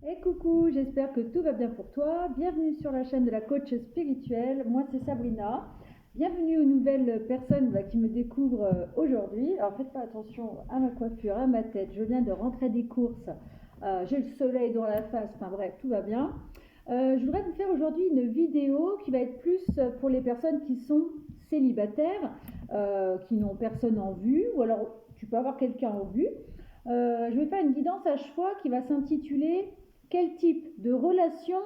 Et coucou, j'espère que tout va bien pour toi. Bienvenue sur la chaîne de la coach spirituelle. Moi, c'est Sabrina. Bienvenue aux nouvelles personnes qui me découvrent aujourd'hui. Alors, faites pas attention à ma coiffure, à ma tête. Je viens de rentrer des courses. J'ai le soleil dans la face. Enfin bref, tout va bien. Je voudrais vous faire aujourd'hui une vidéo qui va être plus pour les personnes qui sont célibataires, qui n'ont personne en vue, ou alors tu peux avoir quelqu'un en vue. Je vais faire une guidance à choix qui va s'intituler quel type de relation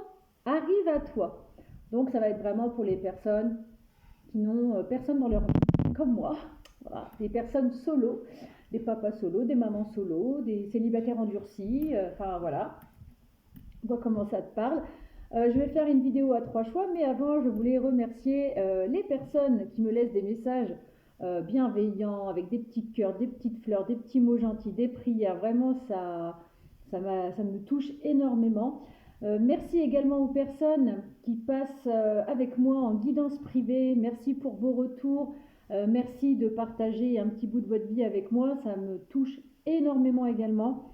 arrive à toi. Donc ça va être vraiment pour les personnes qui n'ont personne dans leur vie, comme moi. Voilà, des personnes solo, des papas solo, des mamans solo, des célibataires endurcis, enfin voilà, on voit comment ça te parle. Je vais faire une vidéo à trois choix, mais avant, je voulais remercier les personnes qui me laissent des messages bienveillants, avec des petits cœurs, des petites fleurs, des petits mots gentils, des prières. Vraiment, ça me touche énormément. Merci également aux personnes qui passent avec moi en guidance privée. Merci pour vos retours. Merci de partager un petit bout de votre vie avec moi. Ça me touche énormément également.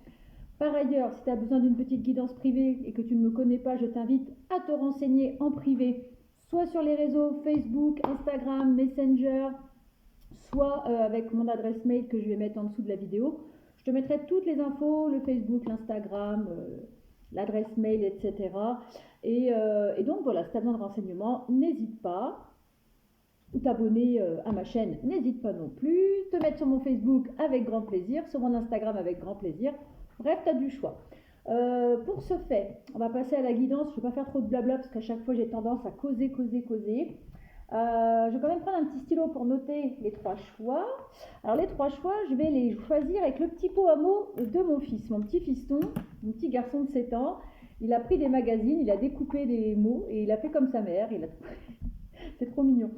Par ailleurs, si tu as besoin d'une petite guidance privée et que tu ne me connais pas, je t'invite à te renseigner en privé, soit sur les réseaux Facebook, Instagram, Messenger, soit avec mon adresse mail que je vais mettre en dessous de la vidéo. Je te mettrai toutes les infos, le Facebook, l'Instagram, l'adresse mail, etc. Et donc voilà, si tu as besoin de renseignements, n'hésite pas. Ou t'abonner à ma chaîne, n'hésite pas non plus. Te mettre sur mon Facebook avec grand plaisir, sur mon Instagram avec grand plaisir. Bref, tu as du choix. Pour ce fait, on va passer à la guidance. Je ne vais pas faire trop de blabla parce qu'à chaque fois j'ai tendance à causer. Je vais quand même prendre un petit stylo pour noter les trois choix. Alors les trois choix, je vais les choisir avec le petit pot à mots de mon fils, mon petit fiston, mon petit garçon de 7 ans. Il a pris des magazines, il a découpé des mots et il a fait comme sa mère. C'est trop mignon.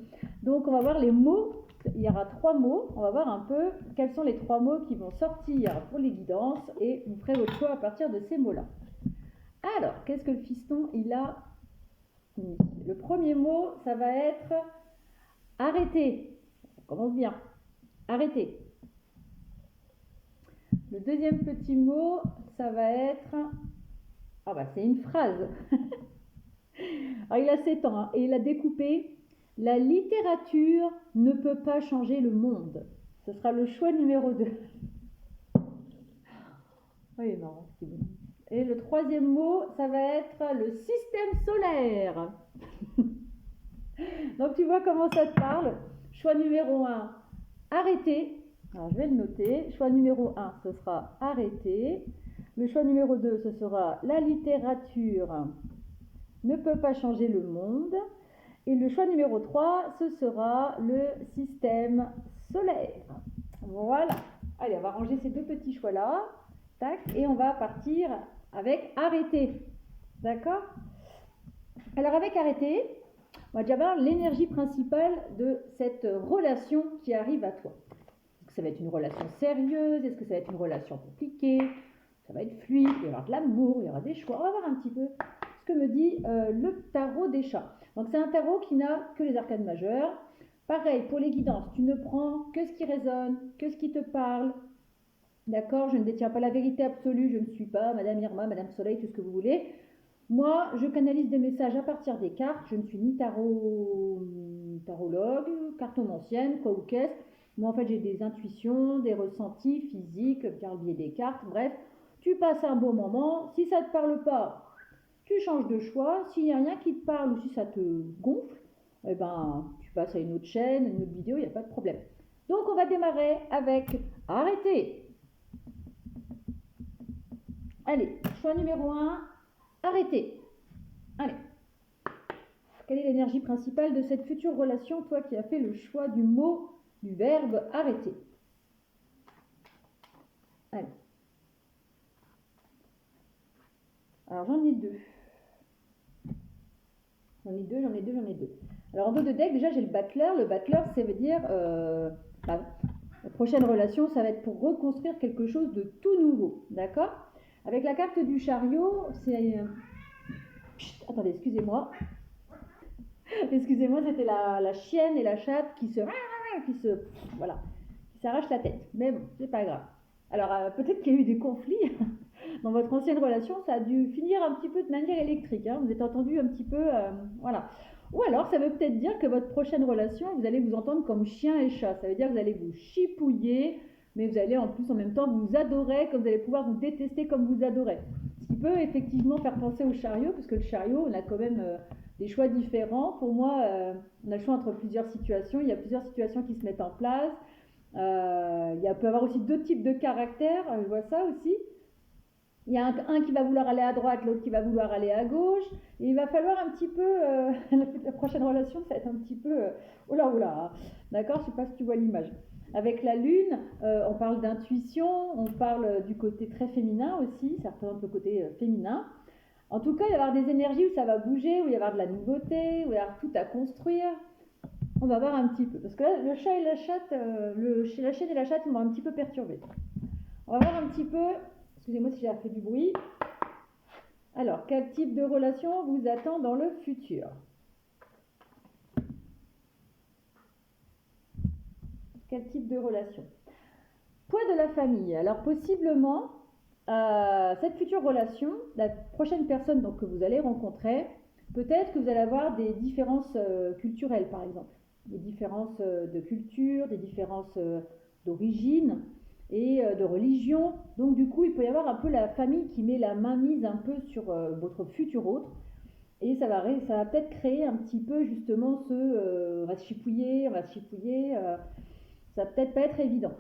Donc on va voir les mots. Il y aura trois mots. On va voir un peu quels sont les trois mots qui vont sortir pour les guidances et vous ferez votre choix à partir de ces mots-là. Alors, qu'est-ce que le fiston il a mis? Le premier mot, ça va être arrêter. Ça commence bien. Arrêter. Le deuxième petit mot, ça va être... Ah bah c'est une phrase. Alors il a 7 ans hein, et il a découpé la littérature ne peut pas changer le monde. Ce sera le choix numéro 2. Oui, non, c'est bon. Et le troisième mot, ça va être le système solaire. Donc tu vois comment ça te parle. Choix numéro 1, arrêter. Alors je vais le noter. Choix numéro 1, ce sera arrêter. Le choix numéro 2, ce sera la littérature ne peut pas changer le monde. Et le choix numéro 3, ce sera le système solaire. Voilà. Allez, on va ranger ces deux petits choix-là. Tac. Et on va partir avec arrêter. D'accord? Alors avec arrêter, on va déjà voir l'énergie principale de cette relation qui arrive à toi. Est-ce que ça va être une relation sérieuse? Est-ce que ça va être une relation compliquée? Ça va être fluide, il va y avoir de l'amour, il y aura des choix. On va voir un petit peu ce que me dit le tarot des chats. Donc c'est un tarot qui n'a que les arcanes majeures. Pareil, pour les guidances, tu ne prends que ce qui résonne, que ce qui te parle. D'accord? Je ne détiens pas la vérité absolue, je ne suis pas Madame Irma, Madame Soleil, tout ce que vous voulez. Moi, je canalise des messages à partir des cartes. Je ne suis ni tarologue, cartomancienne, quoi ou qu'est-ce. Moi, en fait, j'ai des intuitions, des ressentis physiques par le biais des cartes. Bref, tu passes un bon moment. Si ça ne te parle pas, tu changes de choix. S'il n'y a rien qui te parle ou si ça te gonfle, eh ben, tu passes à une autre chaîne, une autre vidéo, il n'y a pas de problème. Donc, on va démarrer avec arrêter. Allez, choix numéro 1, arrêter. Allez. Quelle est l'énergie principale de cette future relation, toi qui as fait le choix du mot, du verbe arrêter? Allez. Alors j'en ai deux. J'en ai deux. Alors en dos de deck, déjà j'ai le battler. Le battler, ça veut dire la prochaine relation, ça va être pour reconstruire quelque chose de tout nouveau. D'accord? Avec la carte du chariot, c'est... Attendez, excusez-moi. Excusez-moi, c'était la chienne et la chatte qui s'arrachent la tête. Mais bon, c'est pas grave. Alors peut-être qu'il y a eu des conflits dans votre ancienne relation, ça a dû finir un petit peu de manière électrique. Hein. Vous êtes entendu un petit peu, voilà. Ou alors, ça veut peut-être dire que votre prochaine relation, vous allez vous entendre comme chien et chat. Ça veut dire que vous allez vous chipouiller, mais vous allez en plus en même temps vous adorer, comme vous allez pouvoir vous détester comme vous adorez. Ce qui peut effectivement faire penser au chariot, parce que le chariot, on a quand même des choix différents. Pour moi, on a le choix entre plusieurs situations. Il y a plusieurs situations qui se mettent en place. Il peut y avoir aussi deux types de caractères, je vois ça aussi. Il y a un qui va vouloir aller à droite, l'autre qui va vouloir aller à gauche. Et il va falloir un petit peu, la prochaine relation, ça va être un petit peu, oula oula, d'accord, je ne sais pas si tu vois l'image. Avec la lune, on parle d'intuition, on parle du côté très féminin aussi, ça représente le côté féminin. En tout cas, il va y avoir des énergies où ça va bouger, où il va y avoir de la nouveauté, où il va y avoir tout à construire. On va voir un petit peu, parce que là, le chat et la chatte, la chienne et la chatte m'ont un petit peu perturbée. On va voir un petit peu, excusez-moi si j'ai fait du bruit. Alors, quel type de relation vous attend dans le futur? Quel type de relation? Poids de la famille. Alors, possiblement, cette future relation, la prochaine personne donc, que vous allez rencontrer, peut-être que vous allez avoir des différences culturelles, par exemple. Des différences de culture, des différences d'origine et de religion. Donc du coup, il peut y avoir un peu la famille qui met la main mise un peu sur votre futur autre. Et ça va peut-être créer un petit peu justement on va se chipouiller, ça va peut-être pas être évident.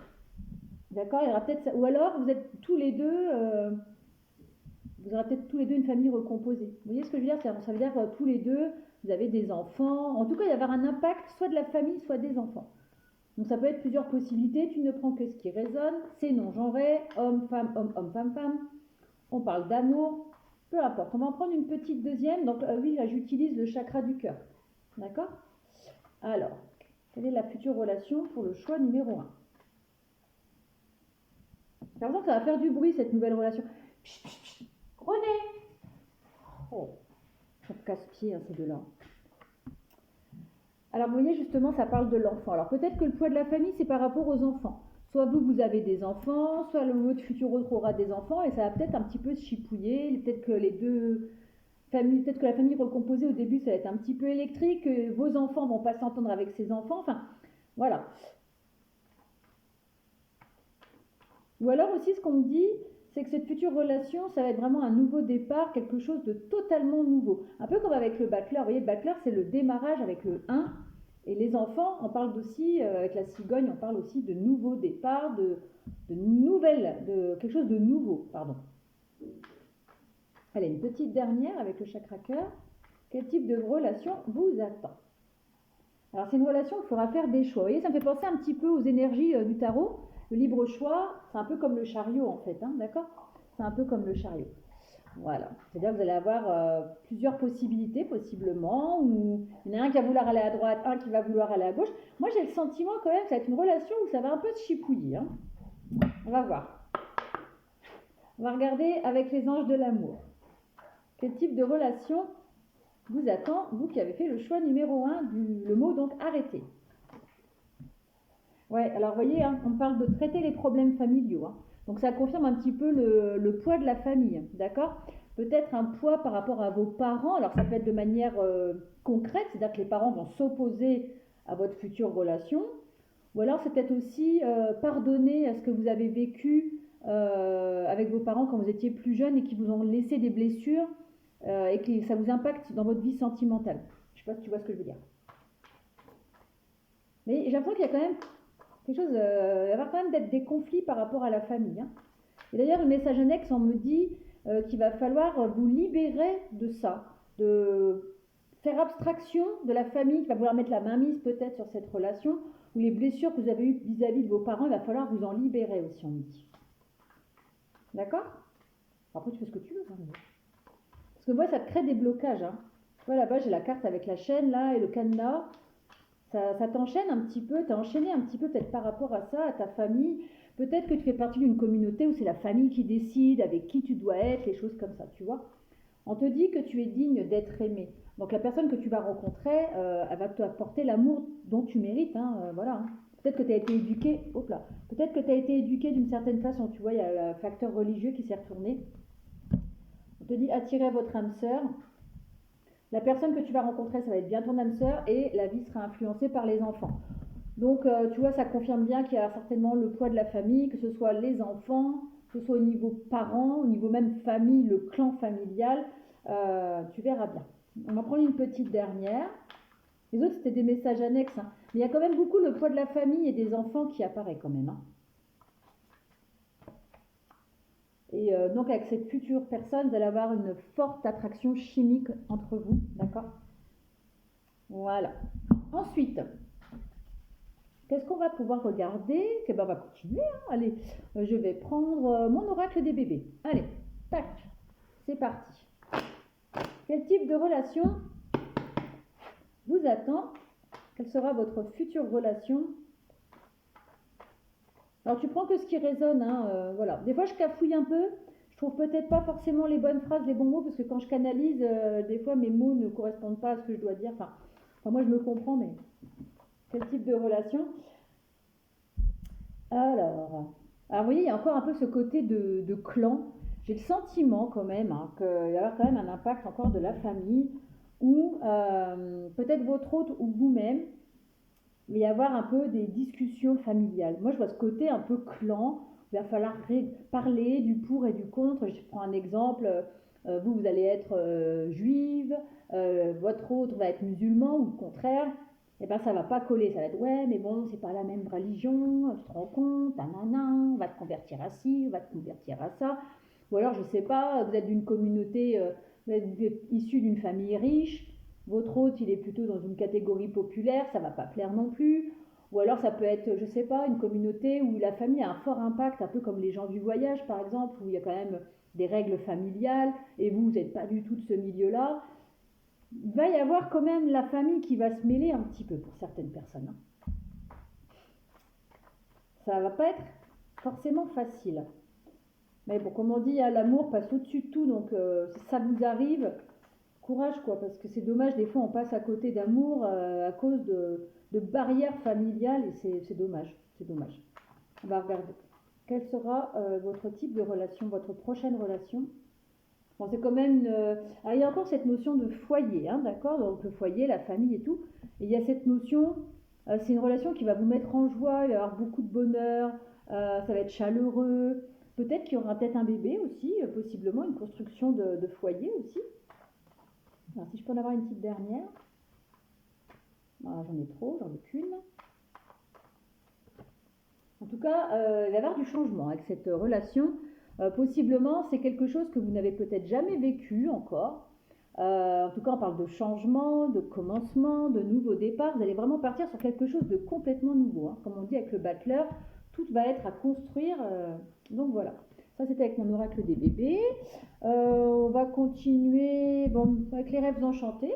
D'accord, il y aura peut-être, ou alors vous êtes tous les deux, vous aurez peut-être tous les deux une famille recomposée. Vous voyez ce que je veux dire? Ça veut dire que tous les deux, vous avez des enfants. En tout cas, il va y avoir un impact soit de la famille, soit des enfants. Donc ça peut être plusieurs possibilités, tu ne prends que ce qui résonne, c'est non-genré, homme-femme, homme-homme, femme-femme, on parle d'amour, peu importe. On va en prendre une petite deuxième, donc oui, là j'utilise le chakra du cœur, d'accord? Alors, quelle est la future relation pour le choix numéro 1? J'ai l'impression que ça va faire du bruit cette nouvelle relation. Chut, chut, chut. René! Oh, ça me casse-pied ces deux-là. Alors, vous voyez, justement, ça parle de l'enfant. Alors, peut-être que le poids de la famille, c'est par rapport aux enfants. Soit vous avez des enfants, soit votre futur autre aura des enfants, et ça va peut-être un petit peu se chipouiller. Peut-être que les deux familles, peut-être que la famille recomposée, au début, ça va être un petit peu électrique, que vos enfants vont pas s'entendre avec ses enfants. Enfin, voilà. Ou alors aussi, ce qu'on me dit, c'est que cette future relation, ça va être vraiment un nouveau départ, quelque chose de totalement nouveau. Un peu comme avec le bachelor. Vous voyez, le bachelor, c'est le démarrage avec le 1. Et les enfants, on parle aussi, avec la cigogne, on parle aussi de nouveau départ, de quelque chose de nouveau, pardon. Allez, une petite dernière avec le chakra cœur. Quel type de relation vous attend? Alors, c'est une relation qu'il faudra faire des choix. Vous voyez, ça me fait penser un petit peu aux énergies du tarot. Le libre choix, c'est un peu comme le chariot en fait, hein, d'accord? C'est un peu comme le chariot. Voilà. C'est-à-dire que vous allez avoir plusieurs possibilités, possiblement, où il y en a un qui va vouloir aller à droite, un qui va vouloir aller à gauche. Moi, j'ai le sentiment quand même que ça va être une relation où ça va un peu se chipouiller. Hein. On va voir. On va regarder avec les anges de l'amour. Quel type de relation vous attend, vous qui avez fait le choix numéro 1, le mot donc arrêter. Ouais, alors vous voyez, hein, on parle de traiter les problèmes familiaux. Hein. Donc ça confirme un petit peu le poids de la famille, d'accord? Peut-être un poids par rapport à vos parents. Alors ça peut être de manière concrète, c'est-à-dire que les parents vont s'opposer à votre future relation. Ou alors c'est peut-être aussi pardonner à ce que vous avez vécu avec vos parents quand vous étiez plus jeune et qui vous ont laissé des blessures et que ça vous impacte dans votre vie sentimentale. Je ne sais pas si tu vois ce que je veux dire. Mais j'ai l'impression qu'il y a quand même quelque chose, il va y avoir quand même d'être des conflits par rapport à la famille. Hein. Et d'ailleurs, le message annexe, on me dit qu'il va falloir vous libérer de ça, de faire abstraction de la famille qui va vouloir mettre la mainmise peut-être sur cette relation, ou les blessures que vous avez eues vis-à-vis de vos parents, il va falloir vous en libérer aussi, on me dit. D'accord? Après, tu fais ce que tu veux. Hein. Parce que moi, ça te crée des blocages. Hein. Tu vois, là-bas, j'ai la carte avec la chaîne, là, et le cadenas. Ça t'enchaîne un petit peu, t'es enchaîné un petit peu peut-être par rapport à ça, à ta famille. Peut-être que tu fais partie d'une communauté où c'est la famille qui décide avec qui tu dois être, les choses comme ça, tu vois. On te dit que tu es digne d'être aimé. Donc la personne que tu vas rencontrer, elle va t'apporter l'amour dont tu mérites, hein, voilà. Hein. Peut-être que tu as été éduqué, peut-être que tu as été éduqué d'une certaine façon, tu vois, il y a le facteur religieux qui s'est retourné. te dis attirer votre âme sœur. La personne que tu vas rencontrer, ça va être bien ton âme sœur et la vie sera influencée par les enfants. Donc, tu vois, ça confirme bien qu'il y a certainement le poids de la famille, que ce soit les enfants, que ce soit au niveau parents, au niveau même famille, le clan familial. Tu verras bien. On va prendre une petite dernière. Les autres, c'était des messages annexes. Hein. Mais il y a quand même beaucoup le poids de la famille et des enfants qui apparaît quand même. Hein. Et donc, avec cette future personne, vous allez avoir une forte attraction chimique entre vous. D'accord? Voilà. Ensuite, qu'est-ce qu'on va pouvoir regarder? Eh ben, on va continuer. Hein. Allez, je vais prendre mon oracle des bébés. Allez, tac, c'est parti. Quel type de relation vous attend? Quelle sera votre future relation? Alors, tu prends que ce qui résonne. Hein, voilà. Des fois, je cafouille un peu. Je trouve peut-être pas forcément les bonnes phrases, les bons mots, parce que quand je canalise, des fois, mes mots ne correspondent pas à ce que je dois dire. Enfin, moi, je me comprends, mais quel type de relation? Alors, vous voyez, il y a encore un peu ce côté de clan. J'ai le sentiment quand même hein, qu'il va y avoir quand même un impact encore de la famille ou peut-être votre hôte ou vous-même, il va y avoir un peu des discussions familiales. Moi, je vois ce côté un peu clan. Il va falloir parler du pour et du contre. Je prends un exemple. Vous allez être juive, votre autre va être musulman ou le contraire. Eh ben, ça va pas coller. Ça va être ouais, mais bon, c'est pas la même religion. Tu te rends compte, nanana, on va te convertir à ci, on va te convertir à ça. Ou alors, je sais pas, vous êtes d'une communauté, vous êtes issu d'une famille riche. Votre hôte, il est plutôt dans une catégorie populaire, ça va pas plaire non plus. Ou alors ça peut être, je sais pas, une communauté où la famille a un fort impact, un peu comme les gens du voyage par exemple, où il y a quand même des règles familiales, et vous n'êtes pas du tout de ce milieu-là. Il va y avoir quand même la famille qui va se mêler un petit peu pour certaines personnes. Ça va pas être forcément facile. Mais bon, comme on dit, l'amour passe au-dessus de tout, donc si ça vous arrive, courage quoi, parce que c'est dommage, des fois on passe à côté d'amour à cause de barrières familiales et c'est dommage, c'est dommage. On va regarder. Quel sera votre type de relation, votre prochaine relation? Bon, c'est quand même ah, il y a encore cette notion de foyer, hein, d'accord? Donc le foyer, la famille et tout. Et il y a cette notion, c'est une relation qui va vous mettre en joie, il va y avoir beaucoup de bonheur, ça va être chaleureux. Peut-être qu'il y aura peut-être un bébé aussi, possiblement une construction de foyer aussi. Alors, si je peux en avoir une petite dernière. Voilà, j'en ai trop, j'en ai qu'une. En tout cas, il va y avoir du changement avec cette relation. Possiblement, c'est quelque chose que vous n'avez peut-être jamais vécu encore. En tout cas, on parle de changement, de commencement, de nouveau départ. Vous allez vraiment partir sur quelque chose de complètement nouveau. Hein. Comme on dit avec le battleur, tout va être à construire. Donc voilà. Ça, c'était avec mon oracle des bébés. On va continuer avec les rêves enchantés.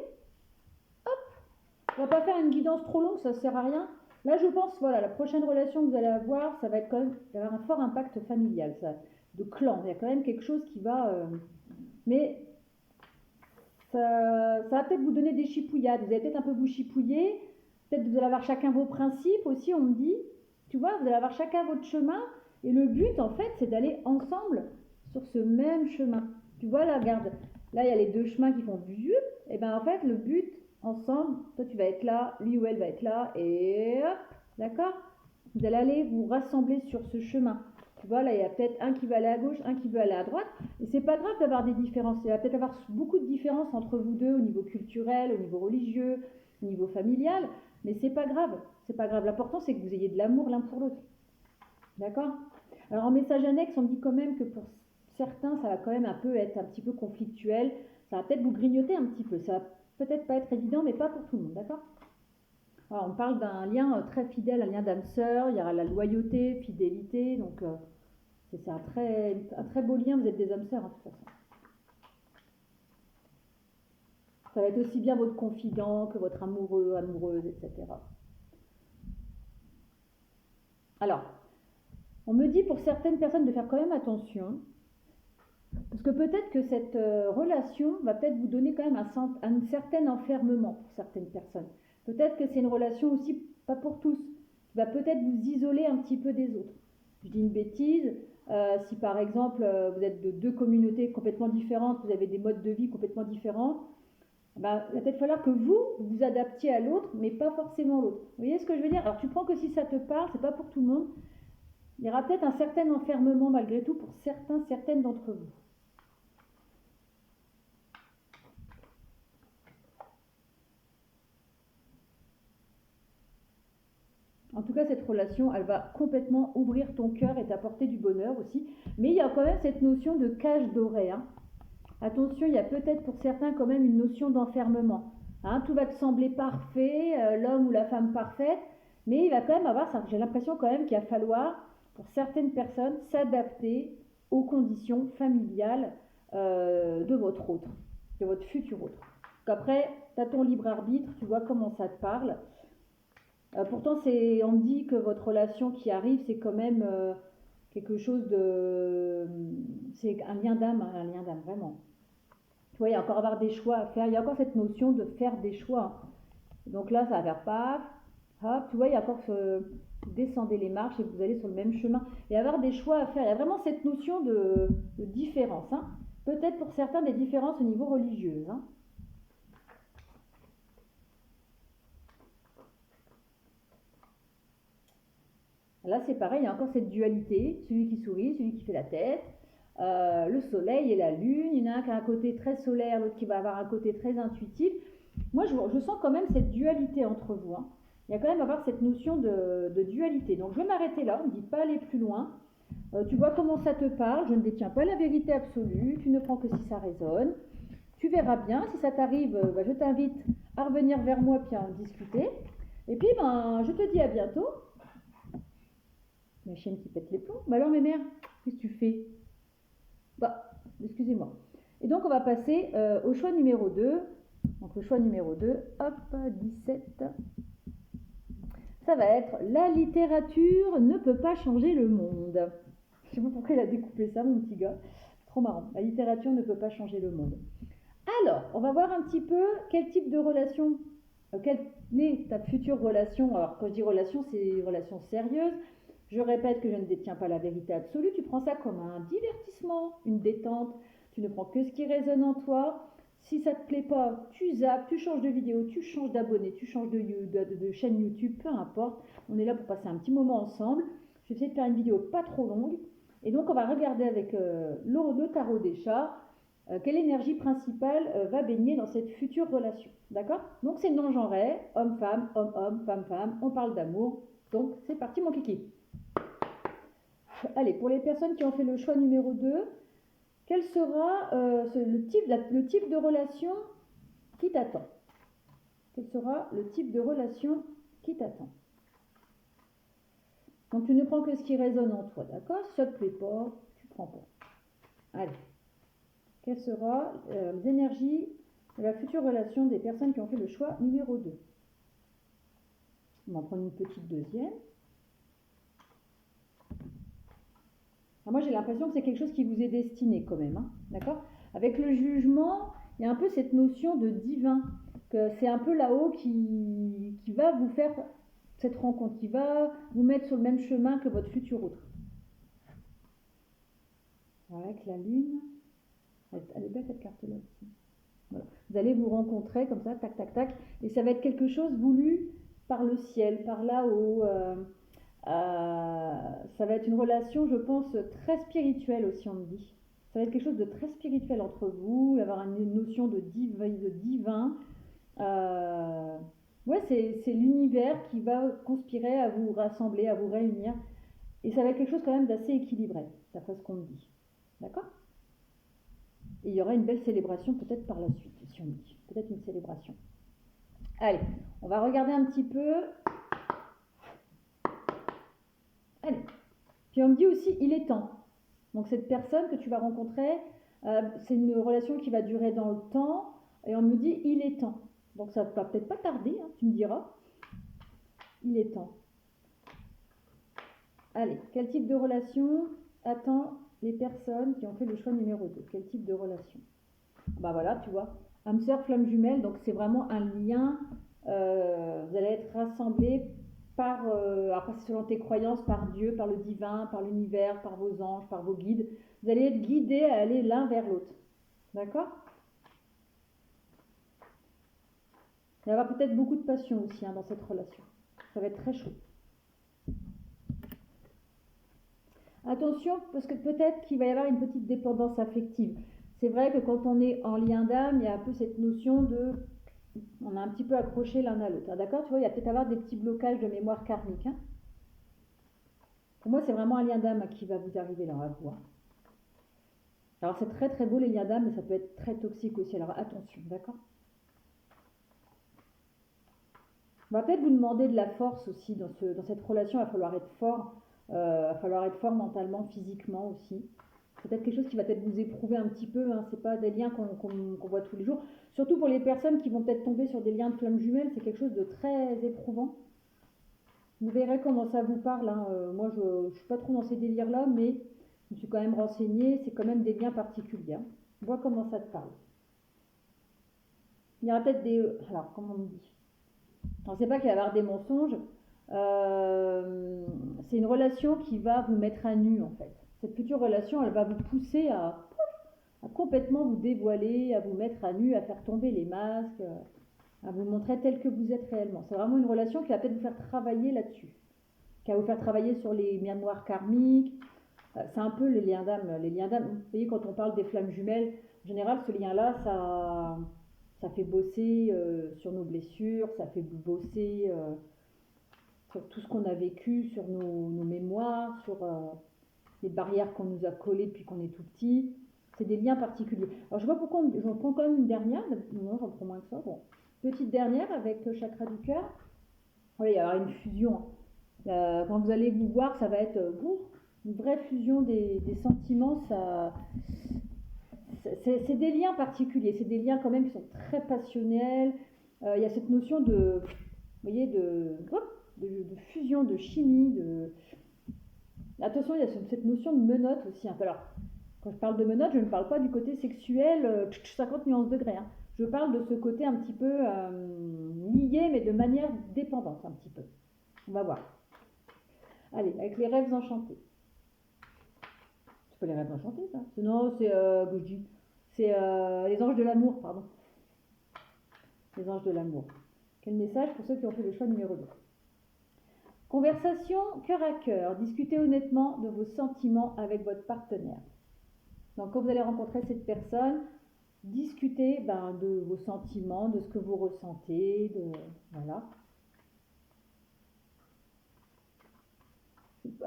Hop, on va pas faire une guidance trop longue, ça ne sert à rien. Là, je pense, voilà, la prochaine relation que vous allez avoir, ça va être quand même, il va avoir un fort impact familial, ça, de clan. Il y a quand même quelque chose qui va... mais ça va peut-être vous donner des chipouillades. Vous allez peut-être un peu vous chipouiller. Peut-être que vous allez avoir chacun vos principes aussi, on me dit. Tu vois, vous allez avoir chacun votre chemin. Et le but, en fait, c'est d'aller ensemble sur ce même chemin. Tu vois, là, regarde. Là, il y a les deux chemins qui font vieux. Et bien, en fait, le but, ensemble, toi, tu vas être là, lui ou elle va être là. Et hop, d'accord? Vous allez aller vous rassembler sur ce chemin. Tu vois, là, il y a peut-être un qui va aller à gauche, un qui veut aller à droite. Et c'est pas grave d'avoir des différences. Il va peut-être avoir beaucoup de différences entre vous deux au niveau culturel, au niveau religieux, au niveau familial. Mais c'est pas grave. C'est pas grave. L'important, c'est que vous ayez de l'amour l'un pour l'autre. D'accord? Alors, en message annexe, on me dit quand même que pour certains, ça va quand même un peu être un petit peu conflictuel. Ça va peut-être vous grignoter un petit peu. Ça va peut-être pas être évident, mais pas pour tout le monde. D'accord? Alors, on parle d'un lien très fidèle, un lien d'âme sœur. Il y aura la loyauté, fidélité. Donc, c'est un très beau lien. Vous êtes des âmes sœurs, hein, de toute façon. Ça va être aussi bien votre confident que votre amoureux, amoureuse, etc. Alors, on me dit pour certaines personnes de faire quand même attention. Parce que peut-être que cette relation va peut-être vous donner quand même un certain enfermement pour certaines personnes. Peut-être que c'est une relation aussi, pas pour tous, qui va peut-être vous isoler un petit peu des autres. Je dis une bêtise, Si par exemple vous êtes de deux communautés complètement différentes, vous avez des modes de vie complètement différents, bah, il va peut-être falloir que vous vous adaptiez à l'autre, mais pas forcément l'autre. Vous voyez ce que je veux dire? Alors tu prends que si ça te parle, c'est pas pour tout le monde. Il y aura peut-être un certain enfermement malgré tout pour certaines d'entre vous. En tout cas, cette relation, elle va complètement ouvrir ton cœur et t'apporter du bonheur aussi. Mais il y a quand même cette notion de cage dorée. Hein. Attention, il y a peut-être pour certains quand même une notion d'enfermement. Hein, tout va te sembler parfait, l'homme ou la femme parfaite, mais il va quand même avoir, j'ai l'impression quand même qu'il va falloir, pour certaines personnes, s'adapter aux conditions familiales de votre autre, de votre futur autre. Donc après, tu as ton libre arbitre, tu vois comment ça te parle. Pourtant, on me dit que votre relation qui arrive, c'est quand même quelque chose de... C'est un lien d'âme, vraiment. Tu vois, il y a encore avoir des choix à faire. Il y a encore cette notion de faire des choix. Donc là, ça va faire paf, hop. Tu vois, il y a encore descendez les marches et vous allez sur le même chemin. Et avoir des choix à faire. Il y a vraiment cette notion de différence. Hein. Peut-être pour certains des différences au niveau religieux. Hein. Là, c'est pareil, il y a encore cette dualité, celui qui sourit, celui qui fait la tête, le soleil et la lune. Il y en a un qui a un côté très solaire, l'autre qui va avoir un côté très intuitif. Moi, je sens quand même cette dualité entre vous. Hein. Il y a quand même avoir cette notion de dualité. Donc, je vais m'arrêter là, on ne dit pas aller plus loin. Tu vois comment ça te parle, je ne détiens pas la vérité absolue, tu ne prends que si ça résonne. Tu verras bien, si ça t'arrive, je t'invite à revenir vers moi puis à en discuter. Et puis, je te dis à bientôt. Ma chienne qui pète les plombs. Bah alors, mes mères, qu'est-ce que tu fais? Bah, excusez-moi. Et donc, on va passer au choix numéro 2. Donc, le choix numéro 2, hop, 17. Ça va être la littérature ne peut pas changer le monde. Je sais pas pourquoi il a découpé ça, mon petit gars. Trop marrant. La littérature ne peut pas changer le monde. Alors, on va voir un petit peu quel type de relation, quelle est ta future relation. Alors, quand je dis relation, c'est une relation sérieuse. Je répète que je ne détiens pas la vérité absolue. Tu prends ça comme un divertissement, une détente. Tu ne prends que ce qui résonne en toi. Si ça ne te plaît pas, tu zappes, tu changes de vidéo, tu changes d'abonné, tu changes de chaîne YouTube, peu importe. On est là pour passer un petit moment ensemble. Je vais essayer de faire une vidéo pas trop longue. Et donc, on va regarder avec le tarot des chats quelle énergie principale va baigner dans cette future relation. D'accord? Donc, c'est non-genré, homme-femme, homme-homme, femme-femme. On parle d'amour. Donc, c'est parti, mon kiki. Allez, pour les personnes qui ont fait le choix numéro 2, quel sera le type de relation qui t'attend? Quel sera le type de relation qui t'attend? Donc tu ne prends que ce qui résonne en toi, d'accord? Si ça ne te plaît pas, tu ne prends pas. Allez. Quelles seront les énergies de la future relation des personnes qui ont fait le choix numéro 2? On va en prendre une petite deuxième. Alors moi, j'ai l'impression que c'est quelque chose qui vous est destiné quand même, hein, d'accord? Avec le jugement, il y a un peu cette notion de divin, que c'est un peu là-haut qui va vous faire cette rencontre, qui va vous mettre sur le même chemin que votre futur autre. Voilà, avec la lune, elle est belle cette carte-là aussi. Voilà. Vous allez vous rencontrer comme ça, tac, tac, tac, et ça va être quelque chose voulu par le ciel, par là-haut. Ça va être une relation, je pense, très spirituelle aussi, on me dit. Ça va être quelque chose de très spirituel entre vous, avoir une notion de divin. Ouais, c'est l'univers qui va conspirer à vous rassembler, à vous réunir. Et ça va être quelque chose quand même d'assez équilibré, d'après ce qu'on me dit. D'accord? Et il y aura une belle célébration peut-être par la suite, si on me dit. Peut-être une célébration. Allez, on va regarder un petit peu. Allez. Puis on me dit aussi, il est temps. Donc cette personne que tu vas rencontrer, c'est une relation qui va durer dans le temps. Et on me dit, il est temps. Donc ça va peut-être pas tarder, hein, tu me diras. Il est temps. Allez, quel type de relation attend les personnes qui ont fait le choix numéro 2? Quel type de relation? Bah voilà, tu vois. Âme sœur, flamme jumelle, donc c'est vraiment un lien. Vous allez être rassemblés après c'est selon tes croyances, par Dieu, par le divin, par l'univers, par vos anges, par vos guides. Vous allez être guidés à aller l'un vers l'autre. D'accord? Il va y avoir peut-être beaucoup de passion aussi dans cette relation. Ça va être très chaud. Attention, parce que peut-être qu'il va y avoir une petite dépendance affective. C'est vrai que quand on est en lien d'âme, il y a un peu cette notion de... On a un petit peu accroché l'un à l'autre. D'accord? Tu vois, il y a peut-être avoir des petits blocages de mémoire karmique. Pour moi, c'est vraiment un lien d'âme qui va vous arriver là, à vous. Alors, c'est très très beau les liens d'âme, mais ça peut être très toxique aussi. Alors, attention, d'accord? On va peut-être vous demander de la force aussi dans cette relation. Il va falloir être fort. Il va falloir être fort mentalement, physiquement aussi. C'est peut-être quelque chose qui va peut-être vous éprouver un petit peu. C'est pas des liens qu'on voit tous les jours. Surtout pour les personnes qui vont peut-être tomber sur des liens de flammes jumelles, c'est quelque chose de très éprouvant. Vous verrez comment ça vous parle. Moi, je ne suis pas trop dans ces délires-là, mais je me suis quand même renseignée. C'est quand même des liens particuliers. Vois comment ça te parle. Il y aura peut-être des... Alors, comment on dit? On ne sait pas qu'il va y avoir des mensonges. C'est une relation qui va vous mettre à nu, en fait. Cette future relation, elle va vous pousser à complètement vous dévoiler, à vous mettre à nu, à faire tomber les masques, à vous montrer tel que vous êtes réellement. C'est vraiment une relation qui va peut-être vous faire travailler là-dessus, qui va vous faire travailler sur les mémoires karmiques. C'est un peu les liens d'âme. Les liens d'âme, vous voyez, quand on parle des flammes jumelles, en général, ce lien-là, ça fait bosser sur nos blessures, ça fait bosser sur tout ce qu'on a vécu, sur nos mémoires, sur les barrières qu'on nous a collées depuis qu'on est tout petit. C'est des liens particuliers. Alors, je vois pourquoi j'en prends quand même une dernière. Non, j'en prends moins que ça. Bon. Petite dernière avec le chakra du cœur. Oui, il y aura une fusion. Quand vous allez vous voir, ça va être une vraie fusion des sentiments. C'est des liens particuliers. C'est des liens quand même qui sont très passionnels. Il y a cette notion de, vous voyez, de fusion, de chimie. Attention, il y a cette notion de menottes aussi. Alors, quand je parle de menottes, je ne parle pas du côté sexuel 50 nuances degrés. Je parle de ce côté un petit peu lié, mais de manière dépendante un petit peu. On va voir. Allez, avec les rêves enchantés. C'est pas les rêves enchantés, ça? Non, c'est les anges de l'amour, pardon. Les anges de l'amour. Quel message pour ceux qui ont fait le choix numéro 2. Conversation cœur à cœur. Discutez honnêtement de vos sentiments avec votre partenaire. Donc, quand vous allez rencontrer cette personne, discutez de vos sentiments, de ce que vous ressentez, voilà.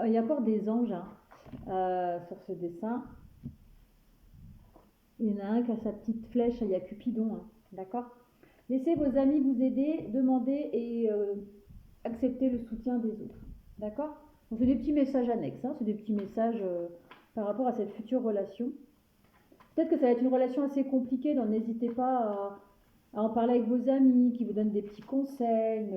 Il y a encore des anges sur ce dessin. Il y en a un qui a sa petite flèche, il y a Cupidon, d'accord? Laissez vos amis vous aider, demandez et acceptez le soutien des autres, d'accord? Donc c'est des petits messages annexes, c'est des petits messages par rapport à cette future relation. Peut-être que ça va être une relation assez compliquée, donc n'hésitez pas à en parler avec vos amis, qui vous donnent des petits conseils.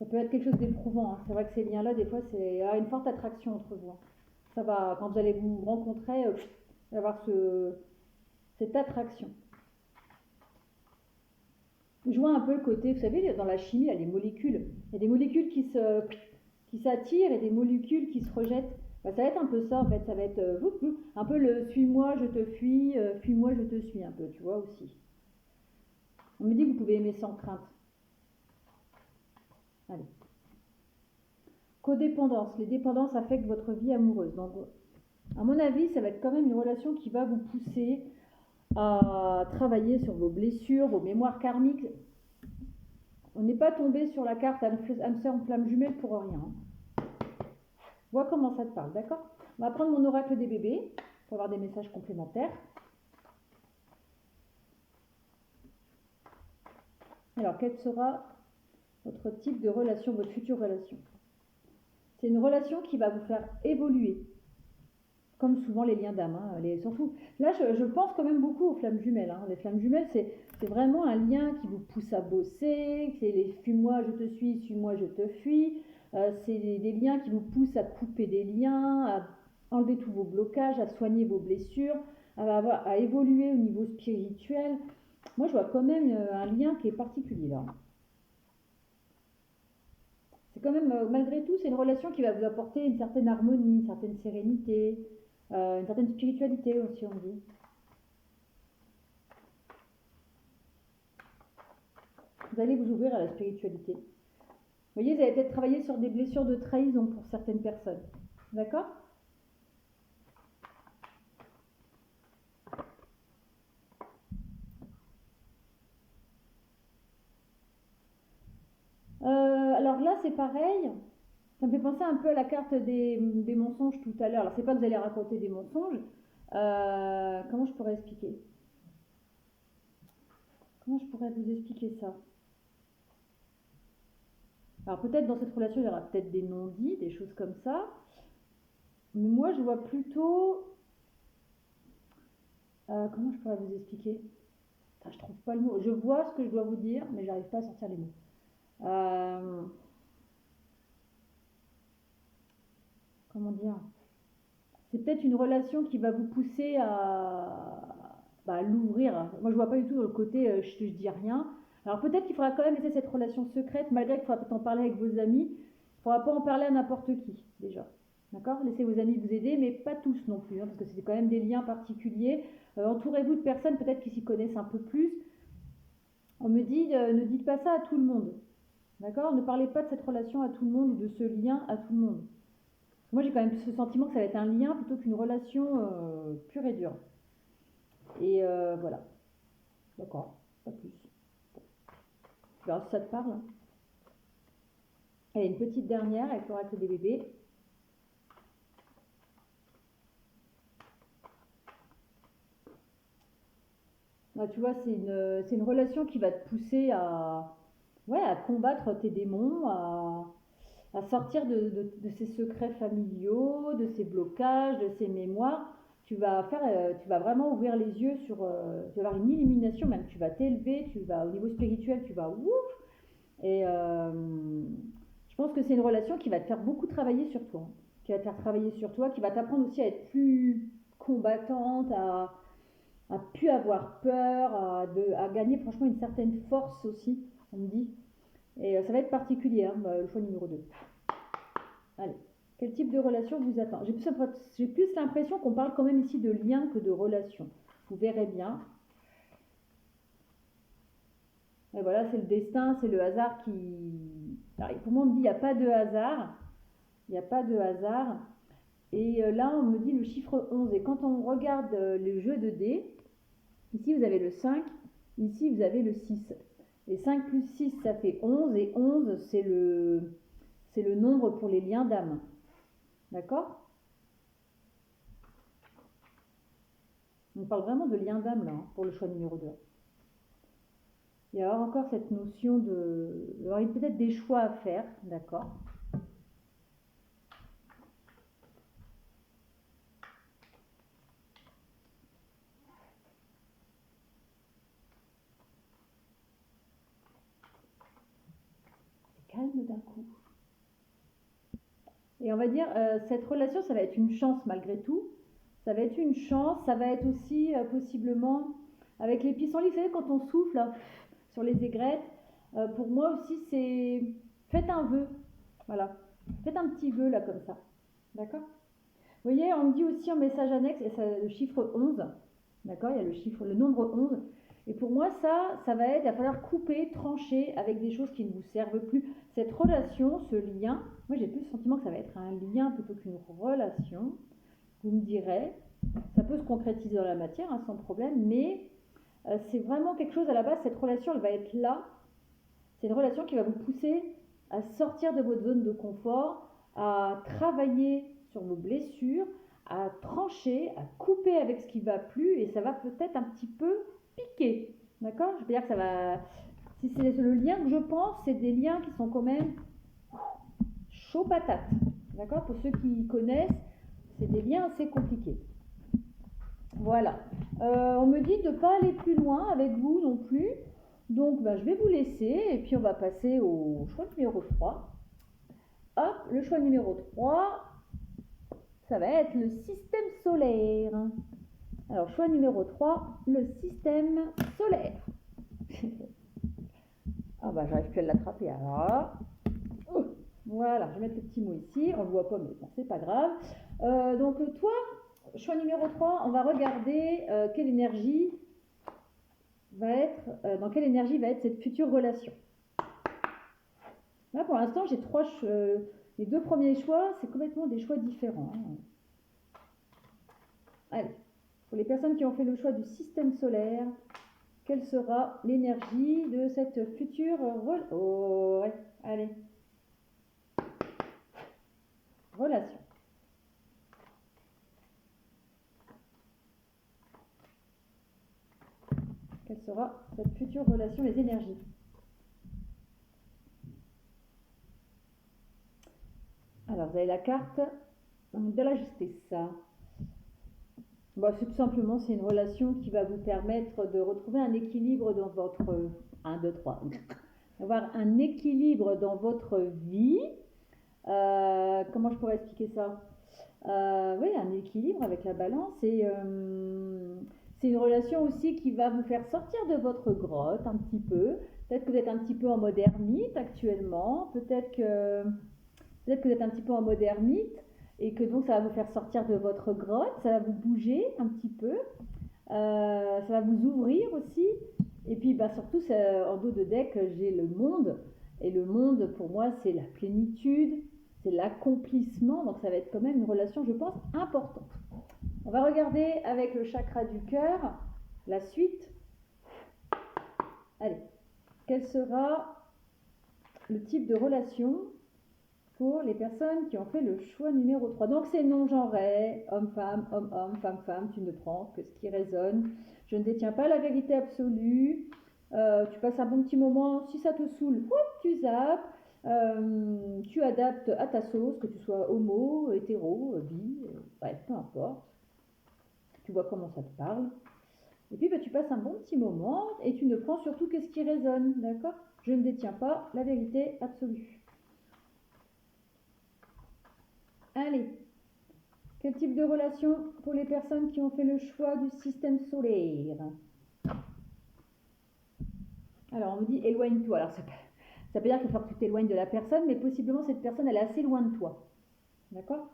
Ça peut être quelque chose d'éprouvant. C'est vrai que ces liens-là, des fois, il y a une forte attraction entre vous. Ça va, quand vous allez vous rencontrer, il va y avoir cette attraction. Je vois un peu le côté, vous savez, dans la chimie, il y a des molécules. Il y a des molécules qui s'attirent et des molécules qui se rejettent. Ça va être un peu ça, en fait. Ça va être un peu le suis-moi, je te fuis, fuis-moi, je te suis, un peu, tu vois, aussi. On me dit que vous pouvez aimer sans crainte. Allez. Codépendance. Les dépendances affectent votre vie amoureuse. Donc, à mon avis, ça va être quand même une relation qui va vous pousser à travailler sur vos blessures, vos mémoires karmiques. On n'est pas tombé sur la carte âme sœur en flamme jumelle pour rien. Vois comment ça te parle, d'accord? On va prendre mon oracle des bébés pour avoir des messages complémentaires. Alors, quel sera votre type de relation, votre future relation? C'est une relation qui va vous faire évoluer, comme souvent les liens d'âme. Surtout, là, je pense quand même beaucoup aux flammes jumelles. Les flammes jumelles, c'est vraiment un lien qui vous pousse à bosser. C'est les fuis-moi, je te suis-moi, je te fuis. C'est des liens qui vous poussent à couper des liens, à enlever tous vos blocages, à soigner vos blessures, à évoluer au niveau spirituel, Moi, je vois quand même un lien qui est particulier là. C'est quand même, malgré tout, c'est une relation qui va vous apporter une certaine harmonie, une certaine sérénité, une certaine spiritualité aussi, on dit. Vous allez vous ouvrir à la spiritualité. Vous voyez, vous allez peut-être travailler sur des blessures de trahison pour certaines personnes. D'accord? Alors là, c'est pareil. Ça me fait penser un peu à la carte des mensonges tout à l'heure. Alors, c'est pas que vous allez raconter des mensonges. Comment je pourrais expliquer? Comment je pourrais vous expliquer ça? Alors, peut-être dans cette relation, il y aura peut-être des non-dits, des choses comme ça. Mais moi, je vois plutôt... comment je pourrais vous expliquer? Enfin, je trouve pas le mot. Je vois ce que je dois vous dire, mais j'arrive pas à sortir les mots. Comment dire? C'est peut-être une relation qui va vous pousser à l'ouvrir. Moi, je vois pas du tout le côté je dis rien. Alors peut-être qu'il faudra quand même laisser cette relation secrète, malgré qu'il faudra peut-être en parler avec vos amis. Il ne faudra pas en parler à n'importe qui, déjà. D'accord? Laissez vos amis vous aider, mais pas tous non plus, hein, parce que c'est quand même des liens particuliers. Entourez-vous de personnes peut-être qui s'y connaissent un peu plus. On me dit, ne dites pas ça à tout le monde. D'accord? Ne parlez pas de cette relation à tout le monde ou de ce lien à tout le monde. Moi, j'ai quand même ce sentiment que ça va être un lien plutôt qu'une relation pure et dure. Et voilà. D'accord, pas plus. Tu verras si ça te parle. Allez, une petite dernière avec l'oracle des bébés. Là, tu vois, c'est une relation qui va te pousser à combattre tes démons, à sortir de ces secrets familiaux, de ces blocages, de ces mémoires. Tu vas vraiment ouvrir les yeux sur, tu vas avoir une illumination même, tu vas t'élever, au niveau spirituel, tu vas ouf. Et je pense que c'est une relation qui va te faire beaucoup travailler sur toi, qui va te faire travailler sur toi, qui va t'apprendre aussi à être plus combattante, à plus avoir peur, à gagner franchement une certaine force aussi, on me dit. Et ça va être particulier, hein, le choix numéro 2. Allez, quel type de relation vous attend? J'ai plus l'impression qu'on parle quand même ici de lien que de relation. Vous verrez bien. Et voilà, c'est le destin, c'est le hasard qui... Alors, pour moi, on me dit, il n'y a pas de hasard. Il n'y a pas de hasard. Et là, on me dit le chiffre 11. Et quand on regarde le jeu de dés, ici, vous avez le 5. Ici, vous avez le 6. Et 5 plus 6, ça fait 11. Et 11, c'est le nombre pour les liens d'âme. D'accord? On parle vraiment de lien d'âme, là, hein, pour le choix numéro 2. Il y a encore cette notion de... Il y aurait peut-être des choix à faire, d'accord? C'est calme d'un coup. Et on va dire, cette relation, ça va être une chance malgré tout. Ça va être une chance, ça va être aussi possiblement avec les pissenlits. Vous savez, quand on souffle là, sur les aigrettes, pour moi aussi, c'est faites un vœu. Voilà. Faites un petit vœu là comme ça. D'accord? Vous voyez, on me dit aussi en message annexe, et ça, le chiffre 11. D'accord? Il y a le nombre 11. Et pour moi, ça va être, il va falloir couper, trancher avec des choses qui ne vous servent plus. Cette relation, ce lien, moi j'ai plus le sentiment que ça va être un lien plutôt qu'une relation. Vous me direz, ça peut se concrétiser dans la matière, hein, sans problème, mais c'est vraiment quelque chose à la base, cette relation, elle va être là. C'est une relation qui va vous pousser à sortir de votre zone de confort, à travailler sur vos blessures, à trancher, à couper avec ce qui ne va plus, et ça va peut-être un petit peu piquer. D'accord? Je veux dire que ça va... Si c'est le lien que je pense, c'est des liens qui sont quand même chaud patate. D'accord? Pour ceux qui connaissent, c'est des liens assez compliqués. Voilà. On me dit de ne pas aller plus loin avec vous non plus. Donc, je vais vous laisser et puis on va passer au choix numéro 3. Hop, le choix numéro 3, ça va être le système solaire. Alors, choix numéro 3, le système solaire. Ah bah j'arrive plus à l'attraper. Alors là, oh, voilà, je vais mettre le petit mot ici. On ne le voit pas, mais bon, c'est pas grave. Donc toi, choix numéro 3, on va regarder quelle énergie va être, dans quelle énergie va être cette future relation. Là, pour l'instant, j'ai les 2 premiers choix, c'est complètement des choix différents. Allez, pour les personnes qui ont fait le choix du système solaire, quelle sera l'énergie de cette future oh, ouais, allez. Relation. Quelle sera cette future relation, les énergies? Alors, vous avez la carte de la justice. Bon, c'est tout simplement, c'est une relation qui va vous permettre de retrouver un équilibre dans votre 1, 2, 3. Avoir un équilibre dans votre vie. Comment je pourrais expliquer ça? Oui, un équilibre avec la balance. Et c'est une relation aussi qui va vous faire sortir de votre grotte un petit peu. Peut-être que vous êtes un petit peu en mode ermite actuellement. Peut-être que vous êtes un petit peu en mode ermite et que donc ça va vous faire sortir de votre grotte, ça va vous bouger un petit peu, ça va vous ouvrir aussi. Et puis bah, surtout, en dos de deck, j'ai le monde. Et le monde, pour moi, c'est la plénitude, c'est l'accomplissement. Donc ça va être quand même une relation, je pense, importante. On va regarder avec le chakra du cœur la suite. Allez, quel sera le type de relation pour les personnes qui ont fait le choix numéro 3. Donc c'est non-genré, homme-femme, homme-homme, femme-femme, tu ne prends que ce qui résonne. Je ne détiens pas la vérité absolue. Tu passes un bon petit moment, si ça te saoule, tu zappes. Tu adaptes à ta sauce, que tu sois homo, hétéro, bi, bref, peu importe. Tu vois comment ça te parle. Et puis bah, tu passes un bon petit moment et tu ne prends surtout que ce qui résonne, d'accord? Je ne détiens pas la vérité absolue. Allez, quel type de relation pour les personnes qui ont fait le choix du système solaire? Alors on me dit éloigne-toi. Alors ça peut dire qu'il faut que tu t'éloignes de la personne, mais possiblement cette personne elle est assez loin de toi. D'accord?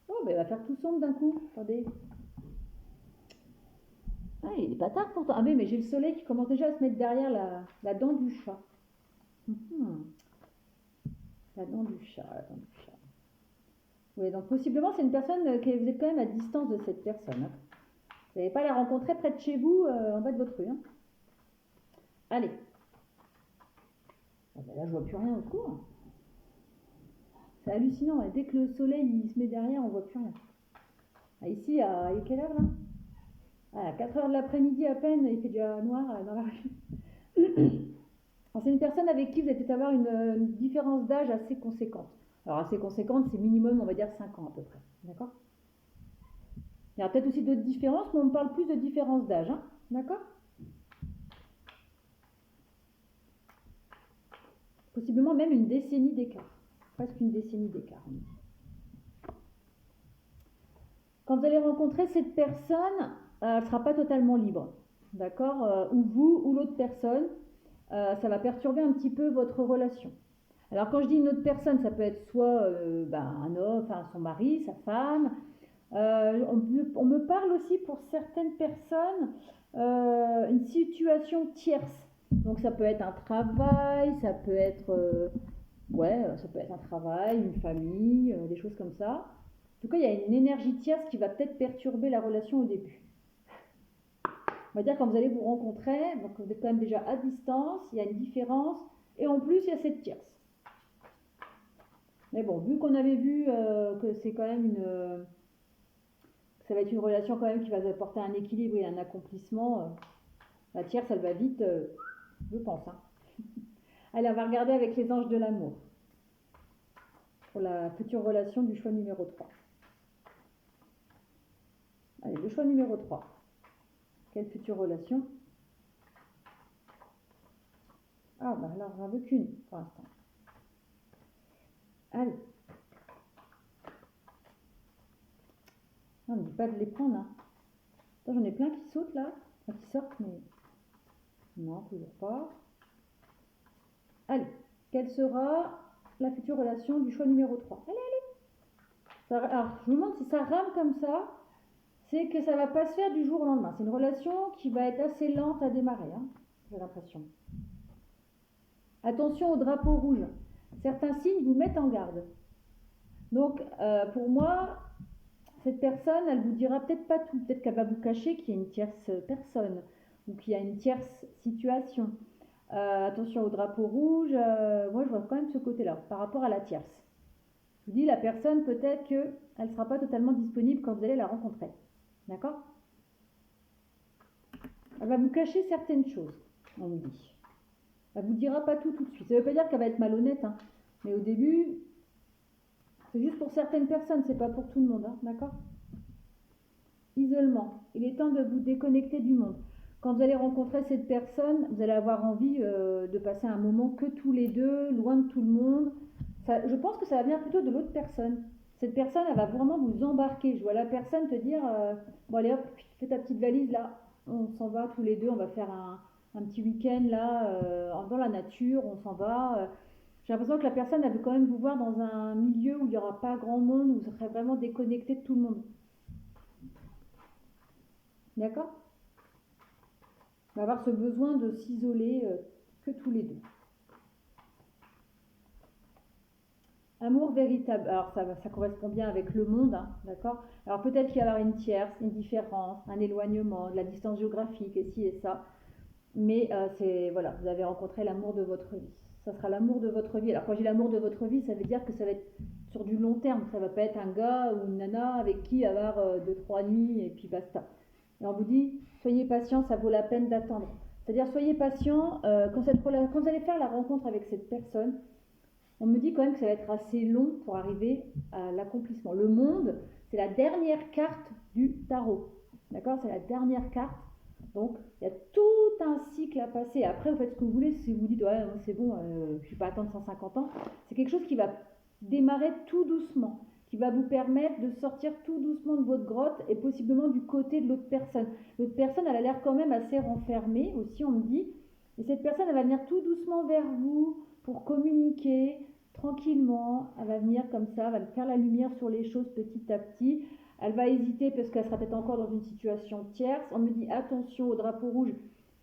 Oh, ben elle va faire tout sombre d'un coup. Attendez. Ah, il n'est pas tard pourtant. Ah, mais j'ai le soleil qui commence déjà à se mettre derrière la dent du chat. La dent du chat, la dent du chat. Oui, donc possiblement c'est une personne que vous êtes quand même à distance de cette personne. Hein. Vous n'allez pas la rencontrer près de chez vous, en bas de votre rue. Hein. Allez. Ah ben là, je vois plus rien au secours. C'est hallucinant. Dès que le soleil il se met derrière, on voit plus rien. Ah, ici, il est quelle heure là? À 4 heures de l'après-midi à peine, il fait déjà noir dans la rue. C'est une personne avec qui vous allez peut-être avoir une différence d'âge assez conséquente. Alors assez conséquente, c'est minimum, on va dire 5 ans à peu près. D'accord? Il y a peut-être aussi d'autres différences, mais on me parle plus de différence d'âge. Hein. D'accord? Possiblement même une décennie d'écart. Presque une décennie d'écart. Quand vous allez rencontrer cette personne, elle ne sera pas totalement libre. D'accord? Ou vous, ou l'autre personne. Ça va perturber un petit peu votre relation. Alors quand je dis une autre personne, ça peut être soit un homme, enfin son mari, sa femme. On me parle aussi pour certaines personnes une situation tierce. Donc ça peut être un travail, ça peut être ça peut être un travail, une famille, des choses comme ça. En tout cas, il y a une énergie tierce qui va peut-être perturber la relation au début. On va dire quand vous allez vous rencontrer, donc vous êtes quand même déjà à distance, il y a une différence, et en plus il y a cette tierce. Mais bon, vu qu'on avait vu que c'est quand même ça va être une relation quand même qui va vous apporter un équilibre et un accomplissement, la tierce elle va vite, je pense. Hein. Allez, on va regarder avec les anges de l'amour pour la future relation du choix numéro 3. Allez, le choix numéro 3. Quelle future relation? Ah, bah alors, j'en veux qu'une pour l'instant. Allez. Non, ne dis pas de les prendre. Hein. Attends, j'en ai plein qui sautent là. Enfin, qui sortent, mais. Non, toujours pas. Allez, quelle sera la future relation du choix numéro 3? Allez, allez. Alors, je vous montre si ça rame comme ça, c'est que ça ne va pas se faire du jour au lendemain. C'est une relation qui va être assez lente à démarrer, hein, j'ai l'impression. Attention au drapeau rouge. Certains signes vous mettent en garde. Donc, pour moi, cette personne, elle vous dira peut-être pas tout. Peut-être qu'elle va vous cacher qu'il y a une tierce personne ou qu'il y a une tierce situation. Attention au drapeau rouge. Moi, je vois quand même ce côté-là par rapport à la tierce. Je vous dis, la personne, peut-être qu'elle ne sera pas totalement disponible quand vous allez la rencontrer. D'accord? Elle va vous cacher certaines choses, on me dit. Elle ne vous dira pas tout de suite. Ça ne veut pas dire qu'elle va être malhonnête, hein. Mais au début, c'est juste pour certaines personnes, c'est pas pour tout le monde, hein. D'accord? Isolement. Il est temps de vous déconnecter du monde. Quand vous allez rencontrer cette personne, vous allez avoir envie de passer un moment que tous les deux, loin de tout le monde. Ça, je pense que ça va venir plutôt de l'autre personne. Cette personne, elle va vraiment vous embarquer. Je vois la personne te dire bon, allez hop, fais ta petite valise là, on s'en va tous les deux, on va faire un petit week-end là, dans la nature, on s'en va. J'ai l'impression que la personne, elle veut quand même vous voir dans un milieu où il n'y aura pas grand monde, où vous serez vraiment déconnecté de tout le monde. D'accord? On va avoir ce besoin de s'isoler que tous les deux. Amour véritable. Alors ça correspond bien avec le monde, hein, d'accord? Alors peut-être qu'il y avoir une tierce, une différence, un éloignement, de la distance géographique, et ci et ça. Mais c'est voilà, vous avez rencontré l'amour de votre vie. Ça sera l'amour de votre vie. Alors quand je dis l'amour de votre vie, ça veut dire que ça va être sur du long terme. Ça va pas être un gars ou une nana avec qui avoir 2-3 nuits et puis basta. Et on vous dit, soyez patient, ça vaut la peine d'attendre. C'est-à-dire, soyez patient, quand vous allez faire la rencontre avec cette personne, on me dit quand même que ça va être assez long pour arriver à l'accomplissement. Le monde, c'est la dernière carte du tarot. D'accord? C'est la dernière carte. Donc, il y a tout un cycle à passer. Après, vous faites ce que vous voulez. Si vous dites, ouais, c'est bon, je ne vais pas attendre 150 ans, c'est quelque chose qui va démarrer tout doucement, qui va vous permettre de sortir tout doucement de votre grotte et possiblement du côté de l'autre personne. L'autre personne, elle a l'air quand même assez renfermée aussi, on me dit. Et cette personne, elle va venir tout doucement vers vous pour communiquer tranquillement. Elle va venir comme ça, elle va faire la lumière sur les choses petit à petit. Elle va hésiter parce qu'elle sera peut-être encore dans une situation tierce. On me dit attention au drapeau rouge,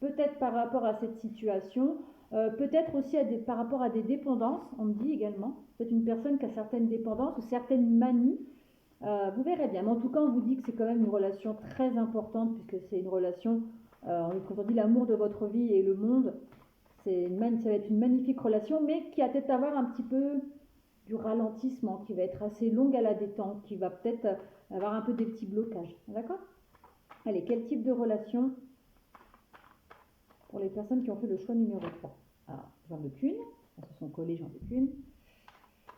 peut-être par rapport à cette situation, peut-être aussi par rapport à des dépendances, on me dit également. Peut-être une personne qui a certaines dépendances ou certaines manies. Vous verrez bien. Mais en tout cas, on vous dit que c'est quand même une relation très importante puisque c'est une relation, quand on dit l'amour de votre vie et le monde, ça va être une magnifique relation, mais qui a peut-être à avoir un petit peu du ralentissement, qui va être assez longue à la détente, qui va peut-être avoir un peu des petits blocages. D'accord? Allez, quel type de relation pour les personnes qui ont fait le choix numéro 3? Alors, j'en veux qu'une. Elles se sont collées, j'en veux qu'une.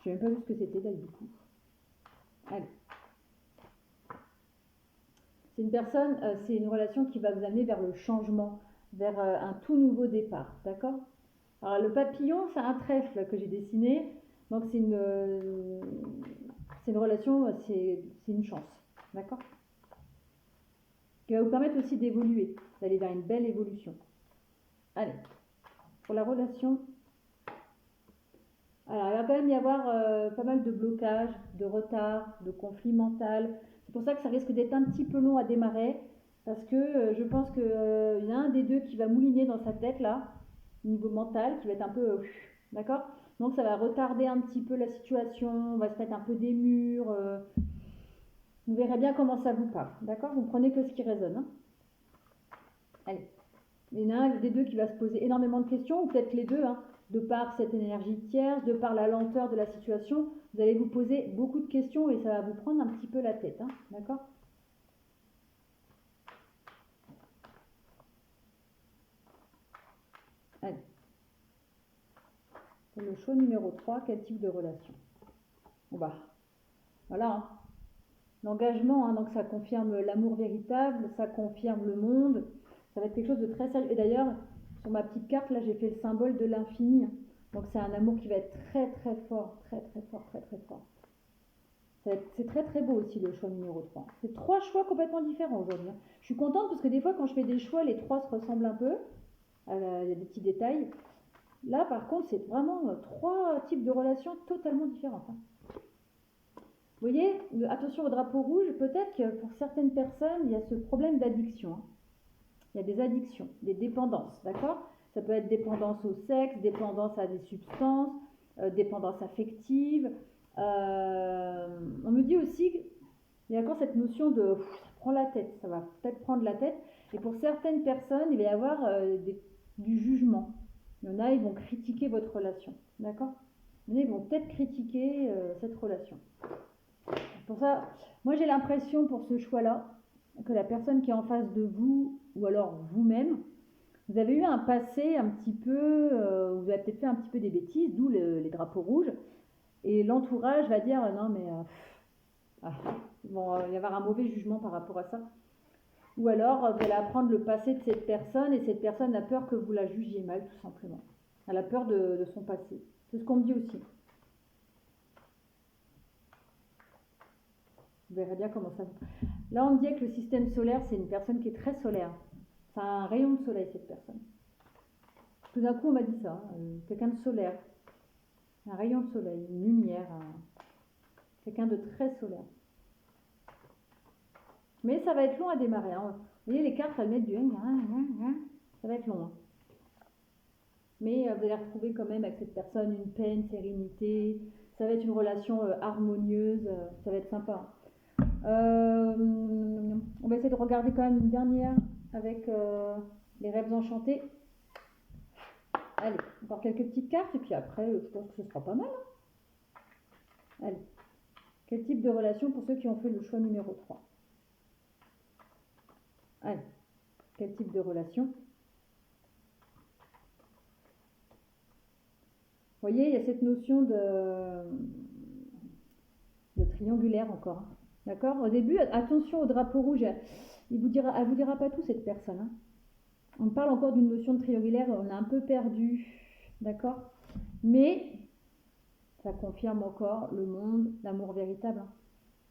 Je n'ai même pas vu ce que c'était là du coup. Allez. C'est une personne, c'est une relation qui va vous amener vers le changement, vers un tout nouveau départ. D'accord? Alors, le papillon, c'est un trèfle que j'ai dessiné. Donc, c'est une relation, c'est une chance. D'accord? Qui va vous permettre aussi d'évoluer, d'aller vers une belle évolution. Allez, pour la relation, alors il va quand même y avoir pas mal de blocages, de retards, de conflits mentaux. C'est pour ça que ça risque d'être un petit peu long à démarrer, parce que je pense qu'il y en a un des deux qui va mouliner dans sa tête là, au niveau mental, qui va être un peu... d'accord? Donc ça va retarder un petit peu la situation, on va se mettre un peu des murs. Vous verrez bien comment ça vous parle, d'accord? Vous prenez que ce qui résonne. Hein. Allez. Il y en a un des deux qui va se poser énormément de questions, ou peut-être les deux, hein, de par cette énergie tierce, de par la lenteur de la situation, vous allez vous poser beaucoup de questions et ça va vous prendre un petit peu la tête, hein, d'accord? Allez. Pour le choix numéro 3, quel type de relation? Bon bah, voilà, hein. L'engagement, hein, donc ça confirme l'amour véritable, ça confirme le monde, ça va être quelque chose de très sérieux. Et d'ailleurs, sur ma petite carte, là, j'ai fait le symbole de l'infini. Donc c'est un amour qui va être très très fort, très très fort, très très fort. C'est très très beau aussi le choix numéro 3. C'est 3 choix complètement différents aujourd'hui. Je suis contente parce que des fois quand je fais des choix, les 3 se ressemblent un peu. il y a des petits détails. Là, par contre, c'est vraiment 3 types de relations totalement différentes. Hein. Vous voyez, attention au drapeau rouge, peut-être que pour certaines personnes, il y a ce problème d'addiction. Hein. Il y a des addictions, des dépendances, d'accord? Ça peut être dépendance au sexe, dépendance à des substances, dépendance affective. On me dit aussi qu'il y a encore cette notion de ça prend la tête, ça va peut-être prendre la tête. Et pour certaines personnes, il va y avoir du jugement. Il y en a, ils vont critiquer votre relation, d'accord? Il y en a, ils vont peut-être critiquer cette relation. Pour ça, moi j'ai l'impression pour ce choix-là que la personne qui est en face de vous, ou alors vous-même, vous avez eu un passé un petit peu, vous avez peut-être fait un petit peu des bêtises, d'où les drapeaux rouges, et l'entourage va dire non mais bon, il va y avoir un mauvais jugement par rapport à ça. Ou alors vous allez apprendre le passé de cette personne, et cette personne a peur que vous la jugiez mal, tout simplement. Elle a peur de son passé. C'est ce qu'on me dit aussi. Vous verrez bien comment ça. Là, on me dit que le système solaire, c'est une personne qui est très solaire. C'est un rayon de soleil, cette personne. Tout d'un coup, on m'a dit ça. Quelqu'un de solaire. Un rayon de soleil, une lumière. Quelqu'un de très solaire. Mais ça va être long à démarrer. Hein. Vous voyez, les cartes, elles mettent du... Ça va être long. Hein. Mais vous allez retrouver quand même avec cette personne une paix, une sérénité. Ça va être une relation harmonieuse. Ça va être sympa. On va essayer de regarder quand même une dernière avec les rêves enchantés. Allez, encore quelques petites cartes et puis après, je pense que ce sera pas mal. Hein. Allez, quel type de relation pour ceux qui ont fait le choix numéro 3? Allez, quel type de relation? Vous voyez, il y a cette notion de triangulaire encore. Hein. D'accord? Au début, attention au drapeau rouge. Elle vous dira pas tout, cette personne. Hein. On parle encore d'une notion de triangulaire, on a un peu perdu. D'accord? Mais ça confirme encore le monde, l'amour véritable. Hein.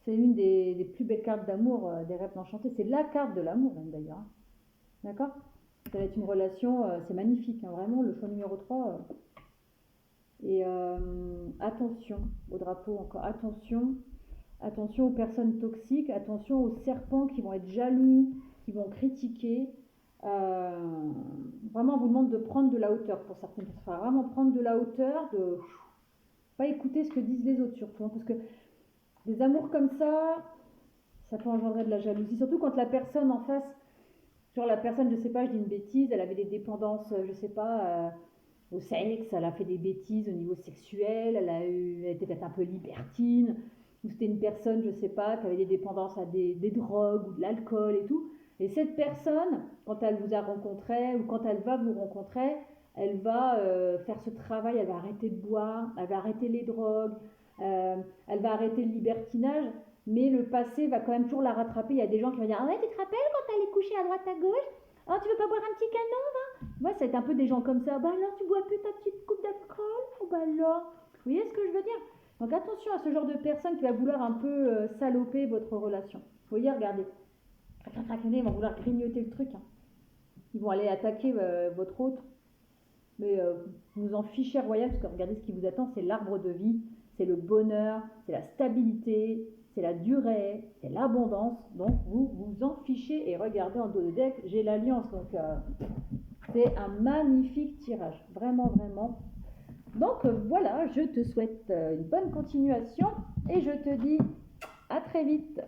C'est une des plus belles cartes d'amour des rêves enchantés. C'est la carte de l'amour, même d'ailleurs. Hein. D'accord? Ça va être une relation, c'est magnifique. Hein, vraiment, le choix numéro 3. Et attention au drapeau encore. Attention aux personnes toxiques, attention aux serpents qui vont être jaloux, qui vont critiquer. Vraiment, on vous demande de prendre de la hauteur pour certaines personnes. Enfin, vraiment prendre de la hauteur, de pas écouter ce que disent les autres surtout. Hein, parce que des amours comme ça peut engendrer de la jalousie. Surtout quand la personne en face, sur la personne, je sais pas, je dis une bêtise, elle avait des dépendances, je sais pas, au sexe, elle a fait des bêtises au niveau sexuel, elle était peut-être un peu libertine. Ou c'était une personne, je ne sais pas, qui avait des dépendances à des drogues ou de l'alcool et tout. Et cette personne, quand elle vous a rencontré ou quand elle va vous rencontrer, elle va faire ce travail, elle va arrêter de boire, elle va arrêter les drogues, elle va arrêter le libertinage, mais le passé va quand même toujours la rattraper. Il y a des gens qui vont dire « Ah ouais, tu te rappelles quand tu allais coucher à droite à gauche? Oh, tu veux pas boire un petit canon, va ?» Moi, ça va être un peu des gens comme ça. « Bah alors, tu bois plus ta petite coupe d'alcool? Oh bah alors ?» Vous voyez ce que je veux dire? Donc attention à ce genre de personne qui va vouloir un peu saloper votre relation. Vous voyez, regardez. Ils vont vouloir grignoter le truc. Hein. Ils vont aller attaquer votre autre. Mais vous en fichez royal, parce que regardez ce qui vous attend, c'est l'arbre de vie, c'est le bonheur, c'est la stabilité, c'est la durée, c'est l'abondance. Donc vous vous en fichez et regardez en dos de deck, j'ai l'alliance. Donc c'est un magnifique tirage. Vraiment, vraiment. Donc voilà, je te souhaite une bonne continuation et je te dis à très vite.